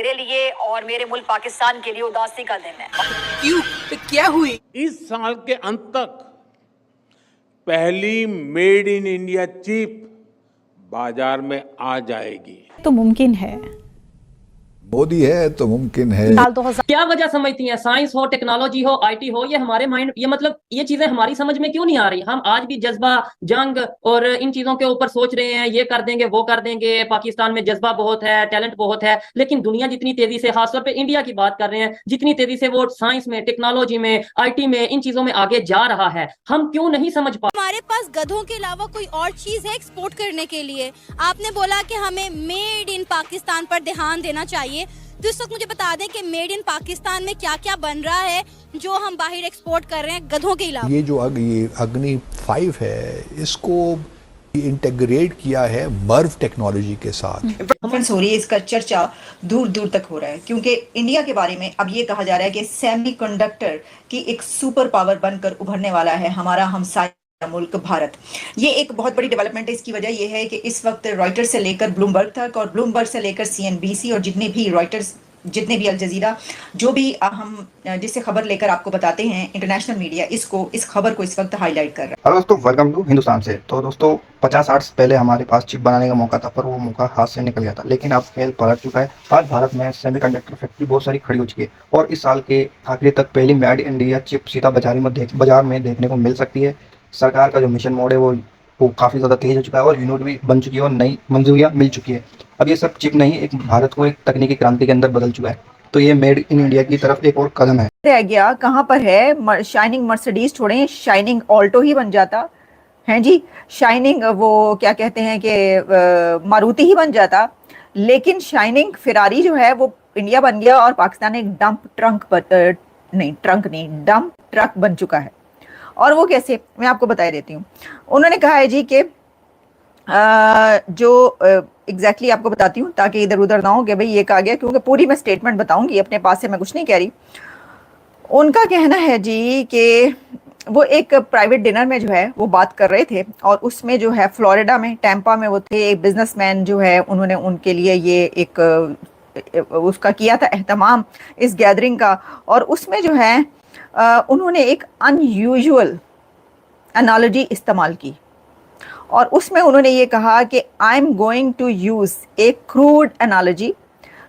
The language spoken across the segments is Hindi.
मेरे लिए और मेरे मुल्क पाकिस्तान के लिए उदासी का दिन है। क्यों? क्या हुई? इस साल के अंत तक पहली मेड इन इंडिया चिप बाजार में आ जाएगी। तो मुमकिन है, मोदी है तो मुमकिन है। साल 2000 क्या वजह समझती हैं? साइंस हो, टेक्नोलॉजी हो, आईटी हो, ये हमारे माइंड, ये मतलब ये चीजें हमारी समझ में क्यों नहीं आ रही? हम आज भी जज्बा, जंग और इन चीजों के ऊपर सोच रहे हैं, ये कर देंगे, वो कर देंगे, पाकिस्तान में जज्बा बहुत है, टैलेंट बहुत है, लेकिन दुनिया जितनी तेजी से, खासतौर पे इंडिया की बात कर रहे हैं, जितनी तेजी से वो साइंस में, टेक्नोलॉजी में, आईटी में, इन चीजों में आगे जा रहा है, हम क्यों नहीं समझ पा? हमारे पास गधों के अलावा कोई और चीज है एक्सपोर्ट करने के लिए? आपने बोला कि हमें मेड इन पाकिस्तान पर ध्यान देना चाहिए, तो इस वक्त मुझे बता दें कि मेड इन पाकिस्तान में क्या क्या बन रहा है जो हम बाहर एक्सपोर्ट कर रहे हैं गधों के अलावा? ये जो अग्नि 5 है, इसको इंटीग्रेट किया है मर्व टेक्नोलॉजी के साथ। कॉन्फ्रेंस हो रही है, इसका चर्चा दूर दूर तक हो रहा है, क्योंकि इंडिया के बारे में अब ये कहा जा रहा है कि सेमीकंडक्टर की एक सुपर पावर बनकर उभरने वाला है हमारा हमसाया मुल्क भारत। ये एक बहुत बड़ी डेवलपमेंट है। इसकी वजह यह है कि इस वक्त रॉयटर्स से लेकर ब्लूमबर्ग तक और ब्लूमबर्ग से लेकर सीएनबीसी और जितने भी रॉयटर्स, जितने भी अल जजीरा, जो भी हम जिससे खबर लेकर आपको बताते हैं, इंटरनेशनल मीडिया इस खबर को इस वक्त हाईलाइट कर रहा है। हेलो दोस्तों, वेलकम टू हिंदुस्तान से। तो दोस्तों 50-60 पहले हमारे पास चिप बनाने का मौका था, पर वो मौका हाथ से निकल गया था, लेकिन अब खेल पलट चुका है। आज भारत में सेमीकंडक्टर फैक्ट्री बहुत सारी खड़ी हो चुकी है और इस साल के आखिरी तक पहली मेड इन इंडिया चिप सीधा बाजार में देखने को मिल सकती है। सरकार का जो मिशन मोड है वो काफ़ी ज़्यादा तेज हो चुका है और यूनिट भी बन चुकी है और नई मंजूरियाँ मिल चुकी है। अब ये सब चिप नहीं, एक भारत को एक तकनीकी क्रांति के अंदर बदल चुका है, तो ये मेड इन इंडिया की तरफ एक और कदम है। रह गया कहाँ पर है? शाइनिंग मर्सिडीज छोड़ें, शाइनिंग ऑल्टो ही बन जाता है जी, शाइनिंग वो क्या कहते हैं कि मारुति ही बन जाता, लेकिन शाइनिंग फिरारी जो है वो इंडिया बन गया और पाकिस्तान एक डंप ट्रक बन चुका है। और वो कैसे, मैं आपको बता देती हूँ। उन्होंने कहा है जी कि जो एग्जैक्टली आपको बताती हूँ ताकि इधर उधर ना हो कि भाई ये कहा गया, क्योंकि पूरी मैं स्टेटमेंट बताऊंगी, अपने पास से मैं कुछ नहीं कह रही। उनका कहना है जी कि वो एक प्राइवेट डिनर में जो है वो बात कर रहे थे और उसमें जो है फ्लोरिडा में, टैंपा में वो थे, एक बिजनेसमैन जो है उन्होंने उनके लिए ये एक उसका किया था एहतमाम इस गैदरिंग का, और उसमें जो है उन्होंने एक अनयूजुअल एनालॉजी इस्तेमाल की और उसमें उन्होंने ये कहा कि I am going to use a crude analogy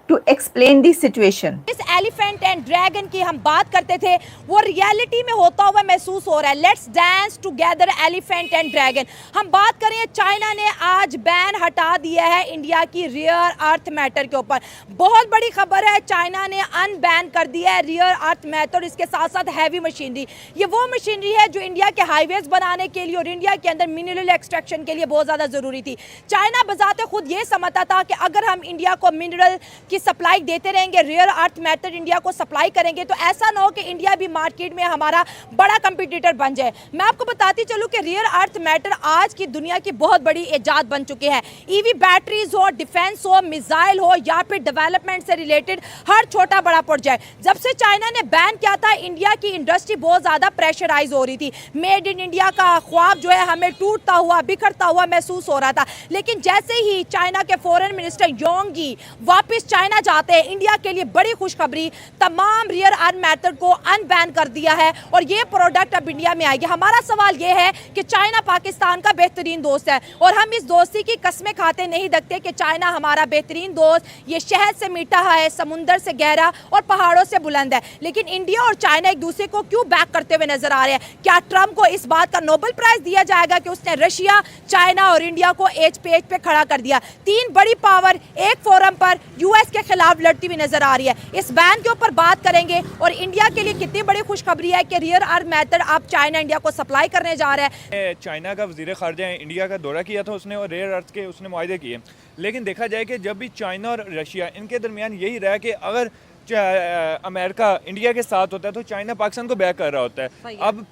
to explain the situation. इस एलिफेंट एंड ड्रैगन की हम बात करते थे, वो रियलिटी में होता हुआ महसूस हो रहा है। Let's dance together elephant and dragon. हम बात करें, चाइना ने आज बैन हटा दिया है इंडिया की रियर अर्थ मैटर के ऊपर। बहुत बड़ी खबर है, चाइना ने अनबैन कर दिया है रियर अर्थ मैटर, इसके साथ साथ हैवी मशीनरी। ये वो मशीनरी है जो इंडिया के हाईवेज बनाने के लिए और इंडिया के अंदर मिनरल एक्सट्रैक्शन के लिए बहुत ज़्यादा ज़रूरी थी। चाइना बजाते खुद ये समझता था कि अगर हम इंडिया को मिनरल की सप्लाई देते रहेंगे, रियर अर्थ मैटर इंडिया को सप्लाई करेंगे, तो ऐसा ना हो कि इंडिया भी मार्केट में हमारा बड़ा कंपटीटर बन जाए। मैं आपको बताती चलूं कि रियर अर्थ मैटर आज की दुनिया की बहुत बड़ी इजाद बन चुके हैं। ईवी बैटरीज हो, डिफेंस हो, मिसाइल हो या फिर डेवलपमेंट से रिलेटेड हर छोटा बड़ा प्रोजेक्ट, जब से चाइना ने बैन किया था, इंडिया की इंडस्ट्री बहुत ज्यादा प्रेशराइज हो रही थी। मेड इन इंडिया का ख्वाब जो है हमें टूटता हुआ, बिखरता हुआ महसूस हो रहा था। लेकिन जैसे ही चाइना के फॉरेन मिनिस्टर योंग यी वापस चाइना जाते हैं, इंडिया के लिए बड़ी खुशखबरी, तमाम रियर अर्थ मैटर को अनबैन कर दिया है और ये प्रोडक्ट अब इंडिया में आएगी। हमारा सवाल ये है कि चाइना पाकिस्तान का बेहतरीन दोस्त है और हम इस दोस्ती की कस्में खाते नहीं देखते कि चाइना हमारा बेहतरीन दोस्त, ये शहद से मीठा है, समुंदर से गहरा और पहाड़ों से बुलंद है। लेकिन इंडिया और चाइना एक दूसरे को क्यों बैक करते हुए नजर आ रहे हैं? क्या ट्रंप को इस बात का नोबेल प्राइज दिया जाएगा कि उसने रशिया, चाइना और इंडिया को एज पे एज पे खड़ा कर दिया? तीन बड़ी पावर एक फोरम पर यूएस के खिलाफ लड़ती हुई नजर आ रही है। इस बैन के ऊपर बात करेंगे और इंडिया के लिए कितनी बड़ी खुशखबरी है कि रियर अर्थ मैटर आप चाइना इंडिया को सप्लाई करने जा रहे हैं। चाइना का वजीर खारजा इंडिया का दौरा किया था उसने, और रेयर अर्थ के उसने मुआहदे किए, लेकिन देखा जाए कि जब भी चाइना और रशिया, इनके दरमियान यही रहा कि अगर अमेरिका इंडिया के साथ होता है तो चाइना पाकिस्तान को बैक कर रहा होता है। अब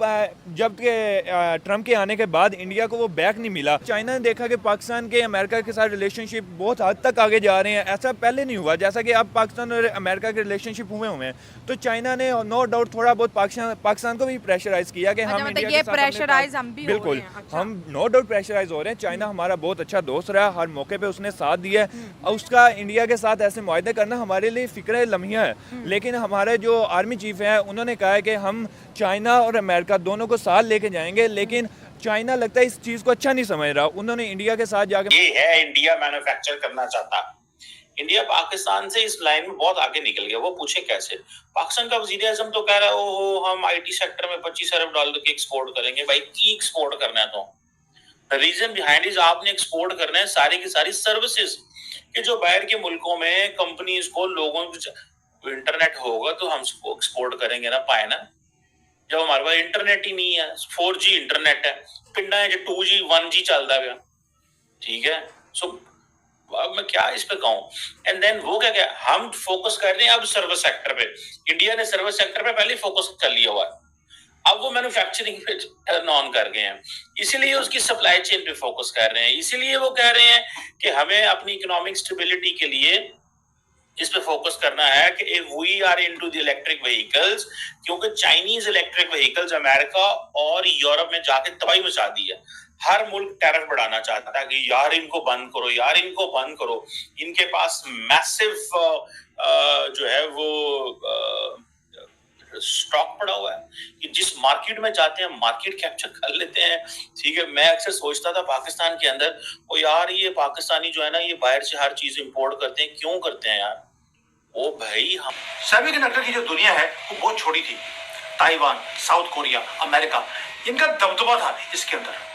जब के ट्रम्प के आने के बाद इंडिया को वो बैक नहीं मिला, चाइना ने देखा कि पाकिस्तान के अमेरिका के साथ रिलेशनशिप बहुत हद तक आगे जा रहे हैं, ऐसा पहले नहीं हुआ जैसा कि अब पाकिस्तान और अमेरिका के रिलेशनशिप हुए हैं। तो चाइना ने नो डाउट थोड़ा बहुत पाकिस्तान को भी प्रेशराइज किया कि हम इंडिया के साथ प्रेशराइज हम भी बिल्कुल हो रहे हैं। हम नो डाउट प्रेशराइज हो रहे हैं। चाइना हमारा बहुत अच्छा दोस्त रहा, हर मौके पे उसने साथ दिया है और उसका इंडिया के साथ ऐसे मुआहदे करना हमारे लिए फिक्र लम्हिया है। लेकिन हमारे जो आर्मी चीफ हैं उन्होंने कहा है कि हम चाइना और अमेरिका दोनों को साथ लेके जाएंगे, लेकिन चाइना लगता है इस चीज को अच्छा नहीं समझ रहा। उन्होंने इंडिया के साथ जाके ये है इंडिया मैन्युफैक्चर करना चाहता, इंडिया पाकिस्तान से इस लाइन में बहुत आगे निकल गया। वो पूछे कैसे? पाकिस्तान का वजीर आज़म तो कह रहा है ओ हम आईटी सेक्टर में $25 अरब के एक्सपोर्ट करेंगे। भाई की एक्सपोर्ट करना है तो रीजन बिहाइंड इज आपने एक्सपोर्ट करना है सारी की सारी सर्विसेज कि जो बाहर के मुल्कों में कंपनीज को लोगों को इंटरनेट होगा तो हम उसको एक्सपोर्ट करेंगे ना, पाए ना। जब हमारे पास इंटरनेट ही नहीं है, 4G इंटरनेट है, पिंडा है जो 2G 1G चलता गया, ठीक है। सो अब मैं क्या इस पे कहूं। एंड देन वो क्या हम फोकस कर रहे हैं अब सर्विस सेक्टर पे। इंडिया ने सर्विस सेक्टर पे पहले फोकस कर लिया हुआ है, अब वो मैन्युफैक्चरिंग पे टर्न ऑन कर गए हैं, इसीलिए उसकी सप्लाई चेन पे फोकस कर रहे हैं। इसीलिए वो कह रहे हैं कि हमें अपनी इकोनॉमिक स्टेबिलिटी के लिए इस पे फोकस करना है कि if we are into the electric vehicles, क्योंकि चाइनीज इलेक्ट्रिक व्हीकल्स अमेरिका और यूरोप में जाके तबाही मचा दी है। हर मुल्क टैरिफ बढ़ाना चाहता है कि यार इनको बंद करो, यार इनको बंद करो। इनके पास मैसिव जो है वो स्टॉक पड़ा हुआ है कि जिस मार्केट में जाते हैं मार्केट कैप्चर कर लेते हैं, ठीक है। मैं अक्सर सोचता था पाकिस्तान के अंदर ओ यार ये पाकिस्तानी जो है ना ये बाहर से हर चीज इंपोर्ट करते हैं, क्यों करते हैं यार? ओ भाई हम सेमीकंडक्टर की जो दुनिया है वो बहुत छोटी थी। ताइवान, साउथ कोरिया, अमेरिका, इनका दबदबा था इसके अंदर।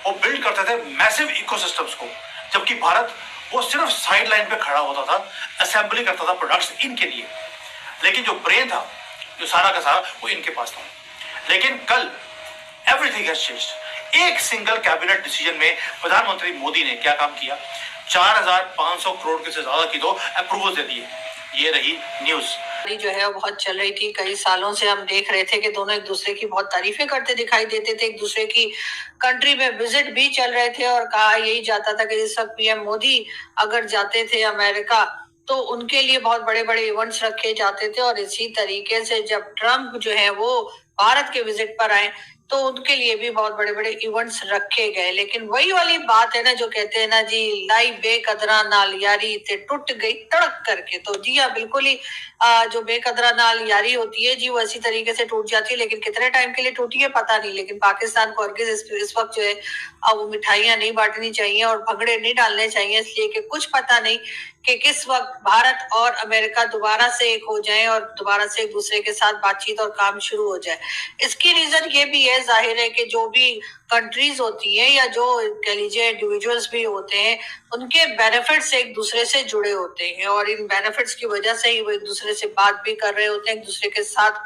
वो बिल्ड करते थे मैसिव इकोसिस्टम्स को, जबकि भारत वो सिर्फ साइड लाइन पे खड़ा होता था, असेंबली करता था प्रोडक्ट्स इनके लिए। लेकिन जो ब्रेन था, जो सारा का सारा, वो इनके पास था। लेकिन कल एवरीथिंग हैज चेंज्ड। एक सिंगल कैबिनेट डिसीजन में प्रधानमंत्री मोदी ने क्या काम किया, 4,500 करोड़ के से ज्यादा की तो अप्रूवल दे दिए। ये रही न्यूज जो है वो बहुत चल रही थी। कई सालों से हम देख रहे थे कि दोनों एक दूसरे की बहुत तारीफें करते दिखाई देते थे, एक दूसरे की कंट्री में विजिट भी चल रहे थे और कहा यही जाता था कि इस वक्त पीएम मोदी अगर जाते थे अमेरिका तो उनके लिए बहुत बड़े बड़े इवेंट्स रखे जाते थे। और इसी तरीके से जब ट्रम्प जो है वो भारत के विजिट पर आए तो उनके लिए भी बहुत बड़े बड़े इवेंट्स रखे गए। लेकिन वही वाली बात है ना जो कहते हैं ना जी, लाई बेकदरा नाल यारी ते टूट गई तड़क करके। तो जी हाँ, बिल्कुल ही जो बेकदरा नाल यारी होती है जी वो इसी तरीके से टूट जाती है। लेकिन कितने टाइम के लिए टूटी है पता नहीं। लेकिन पाकिस्तान को हरगिज़ इस वक्त जो है वो मिठाइयां नहीं बांटनी चाहिए और भंगड़े नहीं डालने चाहिए, इसलिए कि कुछ पता नहीं कि किस वक्त भारत और अमेरिका दोबारा से एक हो जाएं और दोबारा से एक दूसरे के साथ बातचीत और काम शुरू हो जाए। इसकी रीजन ये भी है, जाहिर है कि जो भी कंट्रीज होती हैं या जो कह लीजिए इंडिविजुअल्स भी होते हैं उनके बेनिफिट्स एक दूसरे से जुड़े होते हैं और इन बेनिफिट्स की वजह से ही वो एक दूसरे से बात भी कर रहे होते हैं, एक दूसरे के साथ